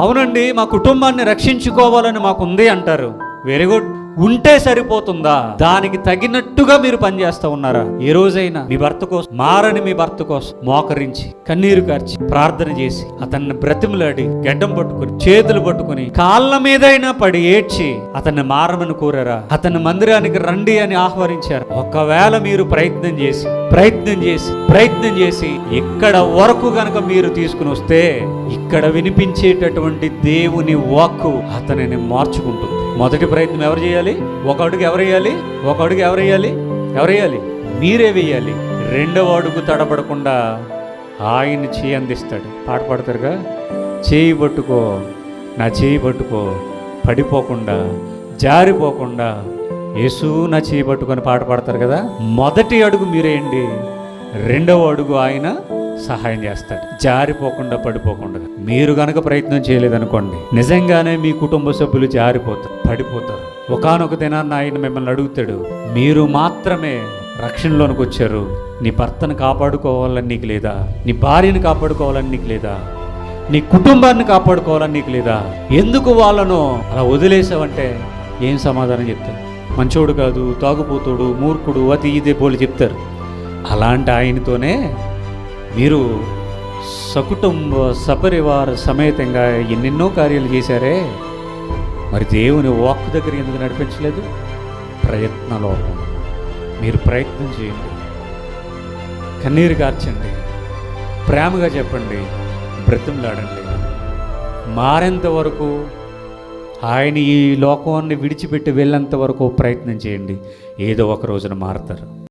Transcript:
అవునండి, మా కుటుంబాన్ని రక్షించుకోవాలని మాకుంది అంటారు. Very good. ఉంటే సరిపోతుందా? దానికి తగినట్టుగా మీరు పనిచేస్తా ఉన్నారా? ఏ రోజైనా మీ భర్త కోసం, మారని మీ భర్త కోసం మోకరించి కన్నీరు కార్చి ప్రార్థన చేసి అతన్ని బ్రతిమలాడి గడ్డం పట్టుకుని చేతులు పట్టుకుని కాళ్ళ మీదైనా పడి ఏడ్చి అతన్ని మారమని కోరారా? అతన్ని మందిరానికి రండి అని ఆహ్వానించారు. ఒకవేళ మీరు ప్రయత్నం చేసి ఇక్కడ వరకు గనక మీరు తీసుకుని వస్తే ఇక్కడ వినిపించేటటువంటి దేవుని వాక్కు అతనిని మార్చుకుంటుంది. మొదటి ప్రయత్నం ఎవరు చేయాలి? ఒక అడుగు ఎవరు వేయాలి? మీరే వేయాలి. రెండవ అడుగు తడబడకుండా ఆయన చేయి అందిస్తాడు. పాట పాడతారుగా, చేయి పట్టుకో, నా చేయి పట్టుకో, పడిపోకుండా జారిపోకుండా యేసు నా చేయి పట్టుకొని పాట పాడతారు కదా. మొదటి అడుగు మీరేయండి, రెండవ అడుగు ఆయన సహాయం చేస్తాడు. జారిపోకుండా పడిపోకుండా. మీరు గనక ప్రయత్నం చేయలేదనుకోండి, నిజంగానే మీ కుటుంబ సభ్యులు జారిపోతారు, పడిపోతారు. ఒకానొక దినాన్ని ఆయన మిమ్మల్ని అడుగుతాడు, మీరు మాత్రమే రక్షణలోనికి వచ్చారు, నీ భర్తను కాపాడుకోవాలని నీకు లేదా? నీ భార్యను కాపాడుకోవాలని నీకు లేదా? నీ కుటుంబాన్ని కాపాడుకోవాలని నీకు లేదా? ఎందుకు వాళ్ళను అలా వదిలేసావంటే ఏం సమాధానం చెప్తారు? మంచోడు కాదు, తాగుపోతాడు, మూర్ఖుడు, అతి ఇదే పోలి చెప్తారు. అలాంటి ఆయనతోనే మీరు సకుటుంబ సపరివార సమేతంగా ఎన్నెన్నో కార్యాలు చేశారే, మరి దేవుని వాక్కు దగ్గర ఎందుకు నడిపించలేదు? ప్రయత్నలోపం. మీరు ప్రయత్నం చేయండి, కన్నీరు కార్చండి, ప్రేమగా చెప్పండి, బ్రతిమలాడండి. మారేంత వరకు, ఆయన ఈ లోకాన్ని విడిచిపెట్టి వెళ్ళేంత వరకు ప్రయత్నం చేయండి. ఏదో ఒక రోజున మారతారు.